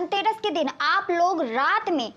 धनतेरस के दिन आप लोग रात में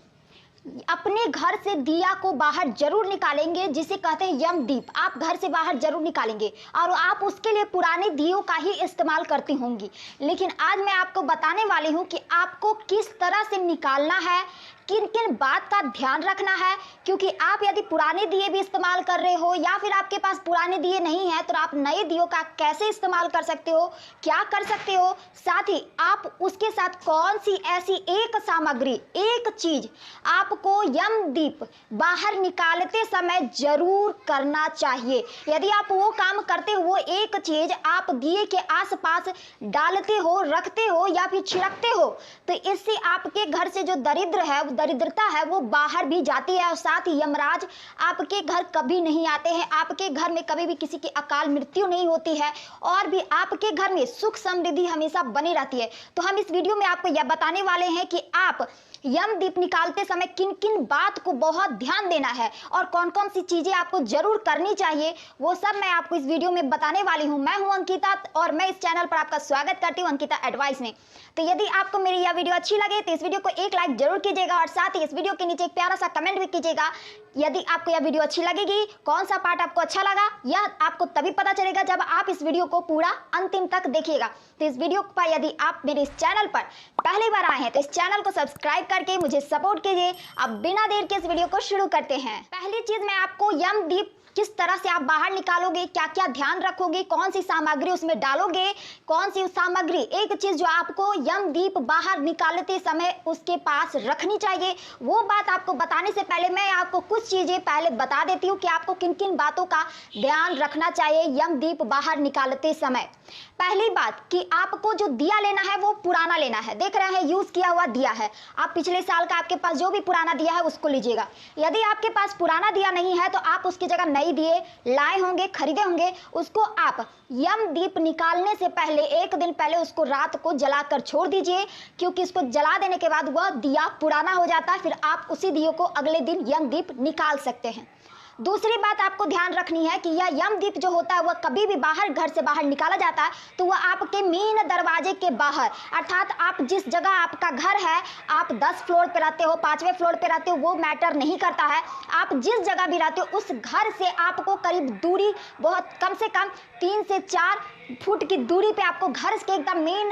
अपने घर से दिया को बाहर जरूर निकालेंगे, जिसे कहते हैं यम दीप। आप घर से बाहर जरूर निकालेंगे और आप उसके लिए पुराने दियों का ही इस्तेमाल करती होंगी। लेकिन आज मैं आपको बताने वाली हूँ कि आपको किस तरह से निकालना है, किन किन बात का ध्यान रखना है। क्योंकि आप यदि पुराने दिए भी इस्तेमाल कर रहे हो या फिर आपके पास पुराने दिए नहीं है, तो आप नए दियों का कैसे इस्तेमाल कर सकते हो, क्या कर सकते हो, साथ ही आप उसके साथ कौन सी ऐसी एक सामग्री, एक चीज आपको यम दीप बाहर निकालते समय जरूर करना चाहिए। यदि आप वो काम करते हो, वो एक चीज आप दिए के आसपास डालते हो, रखते हो या फिर छिड़कते हो, तो इससे आपके घर से जो दरिद्रता है वो बाहर भी जाती है और साथ ही यमराज आपके घर कभी नहीं आते हैं। आपके घर में कभी भी किसी की अकाल मृत्यु नहीं होती है और भी आपके घर में सुख समृद्धि हमेशा बनी रहती है। तो हम इस वीडियो में आपको यह बताने वाले हैं कि आप यम दीप निकालते समय किन किन बात को बहुत ध्यान देना है और कौन कौन सी चीजें आपको जरूर करनी चाहिए, वो सब मैं आपको इस वीडियो में बताने वाली हूं। मैं हूं अंकिता और मैं इस चैनल पर आपका स्वागत करती हूं, अंकिता एडवाइस में। तो यदि आपको मेरी यह वीडियो अच्छी लगे तो इस वीडियो को एक लाइक जरूर कीजिएगा और साथ ही इस वीडियो के नीचे एक प्यारा सा कमेंट भी कीजिएगा। यदि आपको यह वीडियो अच्छी लगेगी, कौन सा पार्ट आपको अच्छा लगा, यह आपको तभी पता चलेगा जब आप इस वीडियो को पूरा अंतिम तक देखिएगा। तो इस वीडियो पर यदि आप मेरे इस चैनल पर पहली बार आए हैं तो इस चैनल को सब्सक्राइब करके मुझे सपोर्ट कीजिए। अब बिना देर के इस वीडियो को शुरू करते हैं। पहली चीज मैं आपको यम दीप किस तरह से आप बाहर निकालोगे, क्या क्या ध्यान रखोगे, कौन सी सामग्री उसमें डालोगे, कौन सी सामग्री, एक चीज जो आपको यम दीप बाहर निकालते समय उसके पास रखनी चाहिए, वो बात आपको बताने से पहले मैं आपको कुछ चीजें पहले बता देती हूँ कि आपको किन किन बातों का ध्यान रखना चाहिए यम दीप बाहर निकालते समय। पहली बात कि आपको जो दिया लेना है वो पुराना लेना है। देख रहे हैं यूज किया हुआ दिया है, आप पिछले साल का आपके पास जो भी पुराना दिया है उसको लीजिएगा। यदि आपके पास पुराना दिया नहीं है तो आप उसकी जगह नई दिए लाए होंगे, खरीदे होंगे, उसको आप यम दीप निकालने से पहले एक दिन पहले उसको रात को जलाकर छोड़ दीजिए, क्योंकि इसको जला देने के बाद वह दिया पुराना हो जाता है। फिर आप उसी दिए को अगले दिन यम दीप निकाल सकते हैं। दूसरी बात आपको ध्यान रखनी है कि यह यम दीप जो होता है वह कभी भी बाहर, घर से बाहर निकाला जाता है तो वह आपके मेन दरवाजे के बाहर, अर्थात आप जिस जगह आपका घर है, आप 10 फ्लोर पे रहते हो, 5वें फ्लोर पे रहते हो, वो मैटर नहीं करता है। आप जिस जगह भी रहते हो उस घर से आपको करीब दूरी, बहुत कम से कम 3 से 4 फुट की दूरी पे आपको घर के एकदम मेन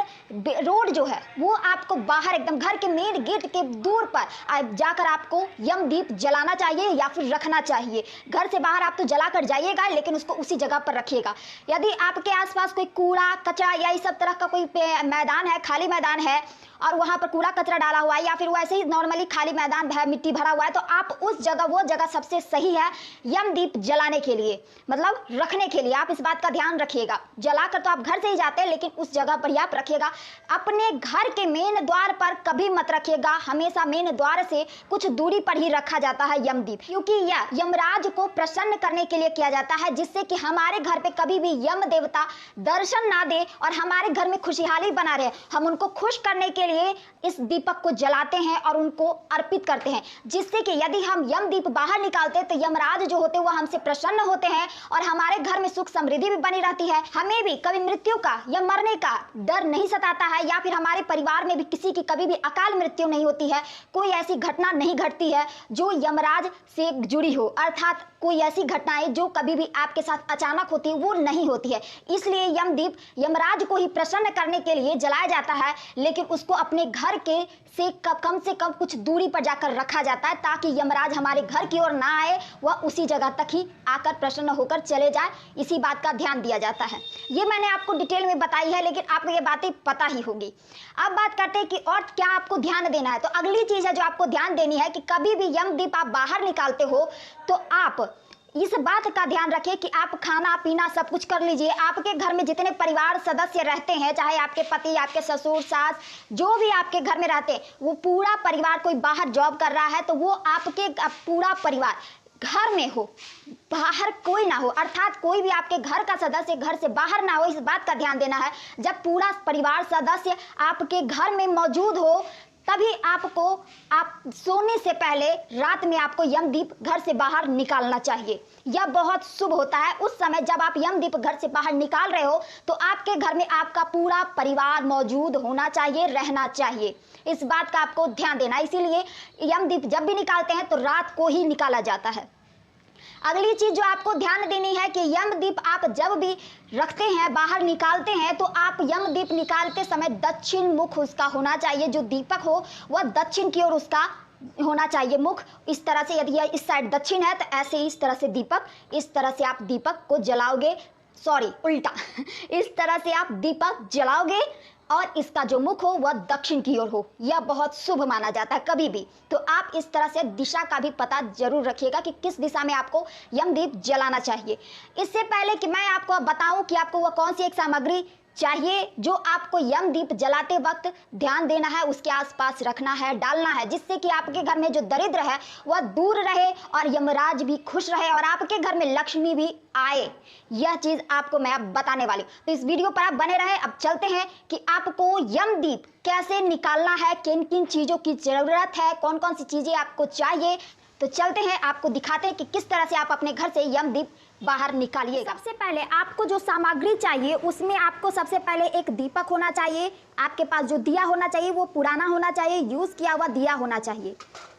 रोड जो है वो आपको बाहर एकदम घर के मेन गेट के दूर पर जाकर आपको यम दीप जलाना चाहिए या फिर रखना चाहिए। घर से बाहर आप तो जला कर जाइएगा, लेकिन उसको उसी जगह पर रखिएगा। यदि आपके आसपास कोई कूड़ा कचरा या इस सब तरह का कोई मैदान है, खाली मैदान है और वहां पर कूड़ा कचरा डाला हुआ है या फिर वैसे ही नॉर्मली खाली मैदान है, मिट्टी भरा हुआ है, तो आप उस जगह, वो जगह सबसे सही है यम दीप जलाने के लिए, मतलब रखने के लिए। आप इस बात का ध्यान रखिएगा। जलाकर तो आप घर से ही जाते हैं, लेकिन उस जगह पर ही आप रखिएगा। अपने घर के मेन द्वार पर कभी मत रखिएगा, हमेशा मेन द्वार से कुछ दूरी पर ही रखा जाता है यम दीप, क्योंकि यह यमराज को प्रसन्न करने के लिए किया जाता है, जिससे कि हमारे घर पे कभी भी यम देवता दर्शन ना दे और हमारे घर में खुशहाली बना रहे। हम उनको खुश करने के लिए इस दीपक को जलाते हैं और उनको अर्पित करते हैं, जिससे कि यदि हम यम दीप बाहर निकालते हैं तो यमराज जो होते हैं वो हमसे प्रसन्न होते हैं और हमारे घर में सुख समृद्धि भी बनी रहती है। हमें भी कभी मृत्यु का या मरने का डर नहीं सताता है, या फिर हमारे परिवार में भी किसी की कभी भी अकाल मृत्यु नहीं होती है, कोई ऐसी घटना नहीं घटती है जो यमराज से जुड़ी हो, अर्थात कोई ऐसी घटनाएं जो कभी भी आपके साथ अचानक होती है वो नहीं होती है। इसलिए यम दीप यमराज को ही प्रसन्न करने के लिए जलाया जाता है, लेकिन उसको अपने घर के से कम कुछ दूरी पर जाकर रखा जाता है, ताकि यमराज हमारे घर की ओर ना आए, वह उसी जगह तक ही आकर प्रसन्न होकर चले जाए। इसी बात का ध्यान दिया जाता है। ये मैंने आपको डिटेल में बताई है, लेकिन आपको ये बातें पता ही होगी। अब बात करते हैं कि और क्या आपको ध्यान देना है। तो अगली चीज है जो आपको ध्यान देनी है कि कभी भी यम दीप आप बाहर निकालते हो तो आप इस बात का ध्यान रखें कि आप खाना पीना सब कुछ कर लीजिए। आपके घर में जितने परिवार सदस्य रहते हैं, चाहे आपके पति, आपके ससुर, सास, जो भी आपके घर में रहते हैं, वो पूरा परिवार, कोई बाहर जॉब कर रहा है तो वो आपके पूरा परिवार घर में हो, बाहर कोई ना हो, अर्थात कोई भी आपके घर का सदस्य घर से बाहर ना हो। इस बात का ध्यान देना है। जब पूरा परिवार सदस्य आपके घर में मौजूद हो तभी आपको, आप सोने से पहले रात में आपको यमदीप घर से बाहर निकालना चाहिए। यह बहुत शुभ होता है। उस समय जब आप यमदीप घर से बाहर निकाल रहे हो तो आपके घर में आपका पूरा परिवार मौजूद होना चाहिए, रहना चाहिए। इस बात का आपको ध्यान देना। इसीलिए यमदीप जब भी निकालते हैं तो रात को ही निकाला जाता है। अगली चीज जो आपको ध्यान देनी है कि यमदीप आप जब भी रखते हैं, बाहर निकालते हैं, तो आप यमदीप निकालते समय दक्षिण मुख उसका होना चाहिए। जो दीपक हो वह दक्षिण की ओर उसका होना चाहिए मुख। इस तरह से, यदि यह इस साइड दक्षिण है तो ऐसे इस तरह से दीपक, इस तरह से आप दीपक को जलाओगे, सॉरी उल्टा इस तरह से आप दीपक जलाओगे और इसका जो मुख हो वह दक्षिण की ओर हो। यह बहुत शुभ माना जाता है कभी भी। तो आप इस तरह से दिशा का भी पता जरूर रखिएगा कि किस दिशा में आपको यमदीप जलाना चाहिए। इससे पहले कि मैं आपको बताऊं कि आपको वह कौन सी एक सामग्री चाहिए जो आपको यमदीप जलाते वक्त ध्यान देना है, उसके आसपास रखना है, डालना है, जिससे कि आपके घर में जो दरिद्र है वह दूर रहे और यमराज भी खुश रहे और आपके घर में लक्ष्मी भी आए। यह चीज आपको मैं अब बताने वाली हूँ, तो इस वीडियो पर आप बने रहे। अब चलते हैं कि आपको यमदीप कैसे निकालना है, किन किन चीजों की जरूरत है, कौन कौन सी चीजें आपको चाहिए। तो चलते हैं, आपको दिखाते हैं कि किस तरह से आप अपने घर से यमदीप बाहर निकालिए। सबसे पहले आपको जो सामग्री चाहिए उसमें आपको सबसे पहले एक दीपक होना चाहिए। आपके पास जो दिया होना चाहिए वो पुराना होना चाहिए, यूज किया हुआ दिया होना चाहिए।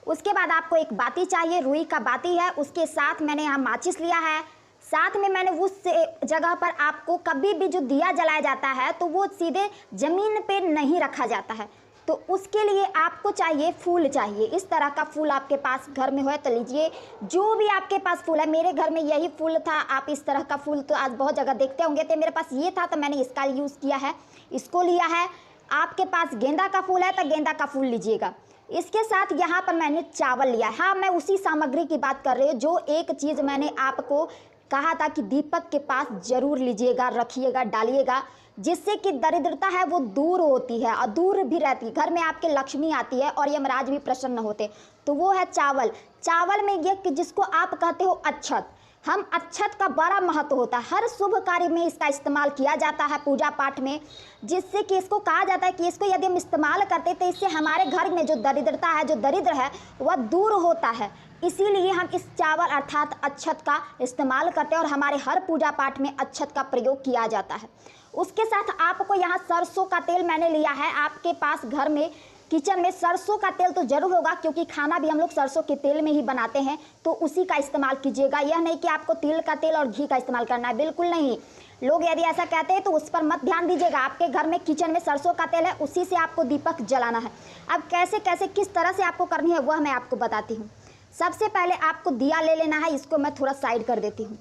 उसके बाद आपको एक बाती चाहिए, रुई का बाती है। उसके साथ मैंने यहाँ माचिस लिया है। साथ में मैंने उस जगह पर, आपको कभी भी जो दिया जलाया जाता है तो वो सीधे जमीन पे नहीं रखा जाता है, तो उसके लिए आपको चाहिए फूल चाहिए। इस तरह का फूल आपके पास घर में हो तो लीजिए, जो भी आपके पास फूल है। मेरे घर में यही फूल था। आप इस तरह का फूल तो आज बहुत जगह देखते होंगे, तो मेरे पास ये था तो मैंने इसका यूज़ किया है, इसको लिया है। आपके पास गेंदा का फूल है तो गेंदा का फूल लीजिएगा। इसके साथ यहाँ पर मैंने चावल लिया है। हाँ, मैं उसी सामग्री की बात कर रही हूँ जो एक चीज़ मैंने आपको कहा था कि दीपक के पास जरूर लीजिएगा, रखिएगा, डालिएगा, जिससे कि दरिद्रता है वो दूर होती है और दूर भी रहती है। घर में आपके लक्ष्मी आती है और यमराज भी प्रसन्न होते। तो वो है चावल। चावल में ये कि जिसको आप कहते हो अच्छत, हम अच्छत का बड़ा महत्व होता है। हर शुभ कार्य में इसका इस्तेमाल किया जाता है, पूजा पाठ में, जिससे कि इसको कहा जाता है कि इसको यदि हम इस्तेमाल करते तो इससे हमारे घर में जो दरिद्रता है, जो दरिद्र है, वह दूर होता है। इसीलिए हम इस चावल अर्थात अच्छत का इस्तेमाल करते हैं और हमारे हर पूजा पाठ में अच्छत का प्रयोग किया जाता है। उसके साथ आपको यहाँ सरसों का तेल मैंने लिया है। आपके पास घर में किचन में सरसों का तेल तो जरूर होगा, क्योंकि खाना भी हम लोग सरसों के तेल में ही बनाते हैं, तो उसी का इस्तेमाल कीजिएगा। यह नहीं कि आपको तिल का तेल और घी का इस्तेमाल करना है, बिल्कुल नहीं। लोग यदि ऐसा कहते हैं तो उस पर मत ध्यान दीजिएगा। आपके घर में किचन में सरसों का तेल है, उसी से आपको दीपक जलाना है। अब कैसे कैसे किस तरह से आपको करनी है वह मैं आपको बताती हूँ। सबसे पहले आपको दिया ले लेना है, इसको मैं थोड़ा साइड कर देती हूँ।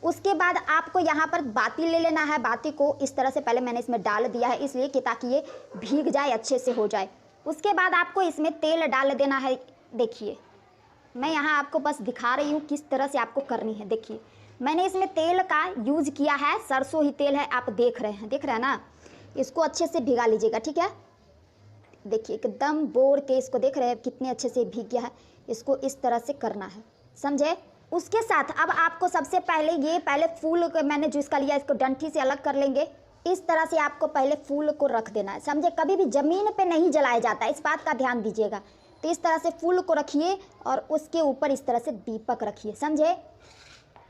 उसके बाद आपको यहाँ पर बाती ले लेना है। बाती को इस तरह से पहले मैंने इसमें डाल दिया है, इसलिए कि ताकि ये भीग जाए, अच्छे से हो जाए। उसके बाद आपको इसमें तेल डाल देना है। देखिए, मैं यहाँ आपको बस दिखा रही हूँ किस तरह से आपको करनी है। देखिए, मैंने इसमें तेल का यूज किया है, सरसों ही तेल है, आप देख रहे हैं ना। इसको अच्छे से भिगा लीजिएगा, ठीक है। देखिए, एकदम बोर के इसको देख रहे हैं कितने अच्छे से भीग गया है। इसको इस तरह से करना है, समझे। उसके साथ अब आपको सबसे पहले ये पहले फूल मैंने जो इसका लिया, इसको डंठी से अलग कर लेंगे। इस तरह से आपको पहले फूल को रख देना है, समझे। कभी भी जमीन पे नहीं जलाया जाता, इस बात का ध्यान दीजिएगा। तो इस तरह से फूल को रखिए और उसके ऊपर इस तरह से दीपक रखिए, समझे।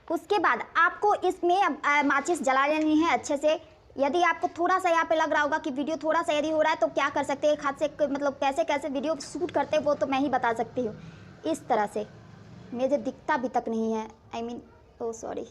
उसके बाद आपको इसमें माचिस जला लेनी है अच्छे से। यदि आपको थोड़ा सा यहाँ पे लग रहा होगा कि वीडियो थोड़ा सा यदि हो रहा है तो क्या कर सकते हैं, एक हाथ से मतलब कैसे कैसे वीडियो शूट करते हैं वो तो मैं ही बता सकती हूँ। इस तरह से मुझे दिखता भी तक नहीं है, ओ सॉरी।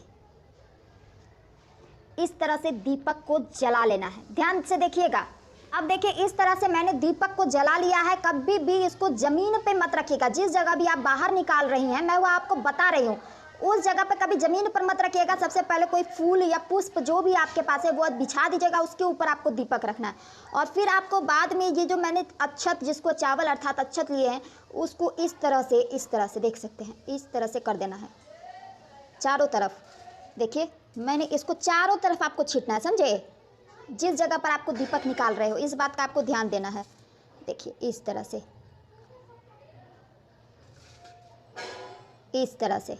इस तरह से दीपक को जला लेना है, ध्यान से देखिएगा। अब देखिए, इस तरह से मैंने दीपक को जला लिया है। कभी भी इसको जमीन पे मत रखिएगा। जिस जगह भी आप बाहर निकाल रही हैं, मैं वो आपको बता रही हूँ, उस जगह पे कभी जमीन पर मत रखिएगा। सबसे पहले कोई फूल या पुष्प जो भी आपके पास है वो बिछा दीजिएगा, उसके ऊपर आपको दीपक रखना है। और फिर आपको बाद में ये जो मैंने अच्छत, जिसको चावल अर्थात अच्छत लिए हैं, उसको इस तरह से देख सकते हैं, इस तरह से कर देना है चारों तरफ। देखिए, मैंने इसको चारों तरफ आपको छींटना है, समझे। जिस जगह पर आपको दीपक निकाल रहे हो, इस बात का आपको ध्यान देना है। देखिए, इस तरह से, इस तरह से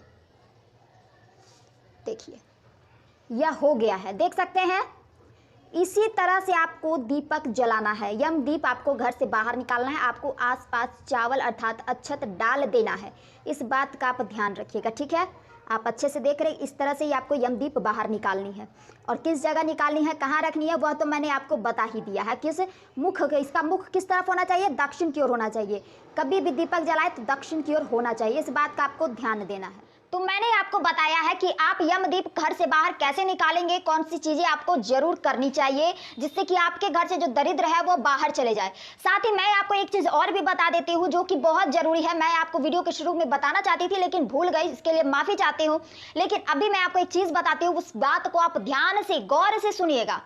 देखिए, यह हो गया है, देख सकते हैं। इसी तरह से आपको दीपक जलाना है। यम दीप आपको घर से बाहर निकालना है। आपको आसपास चावल अर्थात अक्षत डाल देना है। इस बात का आप ध्यान रखिएगा, ठीक है। आप अच्छे से देख रहे हैं, इस तरह से ही आपको यम दीप बाहर निकालनी है। और किस जगह निकालनी है, कहाँ रखनी है, वह तो मैंने आपको बता ही दिया है। किस मुख, इसका मुख किस तरफ होना चाहिए, दक्षिण की ओर होना चाहिए। कभी भी दीपक जलाए तो दक्षिण की ओर होना चाहिए, इस बात का आपको ध्यान देना है। तो मैंने आपको बताया है कि आप यमदीप घर से बाहर कैसे निकालेंगे, कौन सी चीजें आपको जरूर करनी चाहिए जिससे कि आपके घर से जो दरिद्र है वो बाहर चले जाए। साथ ही मैं आपको एक चीज और भी बता देती हूँ जो कि बहुत जरूरी है। मैं आपको वीडियो के शुरू में बताना चाहती थी लेकिन भूल गई, इसके लिए माफी चाहती हूँ। लेकिन अभी मैं आपको एक चीज बताती हूँ, उस बात को आप ध्यान से गौर से सुनिएगा।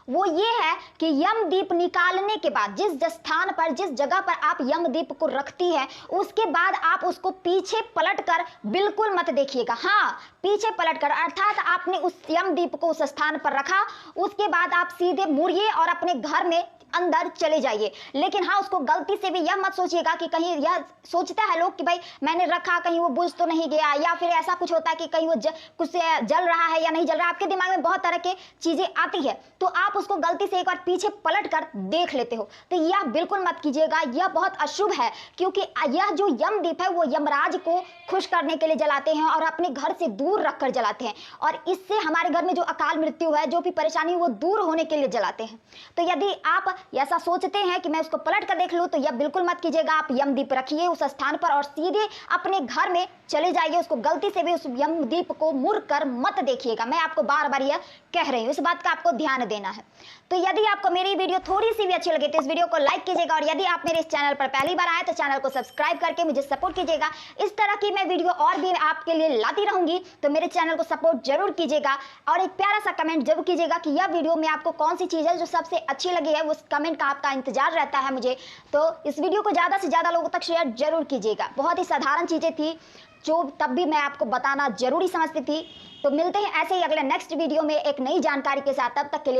वो ये है कि यमदीप निकालने के बाद जिस स्थान पर, जिस जगह पर आप यमदीप को रखती है, उसके बाद आप उसको पीछे पलटकर बिल्कुल मत देखिएगा। हाँ, पीछे पलटकर, अर्थात आपने उस यमदीप को उस स्थान पर रखा, उसके बाद आप सीधे मुड़िए और अपने घर में अंदर चले जाइए। लेकिन हाँ, उसको गलती से भी यह मत सोचिएगा कि कहीं, यह सोचता है लोग कि भाई मैंने रखा, कहीं वो बुझ तो नहीं गया, या फिर ऐसा कुछ होता है कि कहीं वो कुछ जल रहा है या नहीं जल रहा है। आपके दिमाग में बहुत तरह की चीजें आती है, तो आप उसको गलती से एक बार पीछे पलट कर देख लेते हो। तो यह बिल्कुल मत कीजिएगा, यह बहुत अशुभ है। क्योंकि यह जो यमदीप है वो यमराज को खुश करने के लिए जलाते हैं और अपने घर से दूर रखकर जलाते हैं, और इससे हमारे घर में जो अकाल मृत्यु है, जो भी परेशानी, वो दूर होने के लिए जलाते हैं। तो यदि आप ऐसा सोचते हैं कि मैं उसको पलट कर देख लूं, तो यह बिल्कुल मत कीजिएगा। आप यमदीप रखिए उस स्थान पर और सीधे अपने घर में चले जाइए। उसको गलती से भी उस यमदीप को मुड़ कर मत देखिएगा। मैं आपको बार बार यह कह रही हूं, इस बात का आपको ध्यान देना है। तो यदि आपको मेरी वीडियो थोड़ी सी भी अच्छी लगे तो इस वीडियो को लाइक कीजिएगा, और यदि आप मेरे इस चैनल पर पहली बार आए तो चैनल को सब्सक्राइब करके मुझे सपोर्ट कीजिएगा। इस तरह की मैं वीडियो और भी आपके लिए लाती रहूंगी, तो मेरे चैनल को सपोर्ट जरूर कीजिएगा। और एक प्यारा सा कमेंट जरूर कीजिएगा कि यह वीडियो में आपको कौन सी चीज है जो सबसे अच्छी लगी है। उस कमेंट का आपका इंतजार रहता है मुझे। तो इस वीडियो को ज्यादा से ज्यादा लोगों तक शेयर जरूर कीजिएगा। बहुत ही साधारण चीजें थी जो तब भी मैं आपको बताना जरूरी समझती थी। तो मिलते हैं ऐसे ही अगले नेक्स्ट वीडियो में एक नई जानकारी के साथ। तब तक के लिए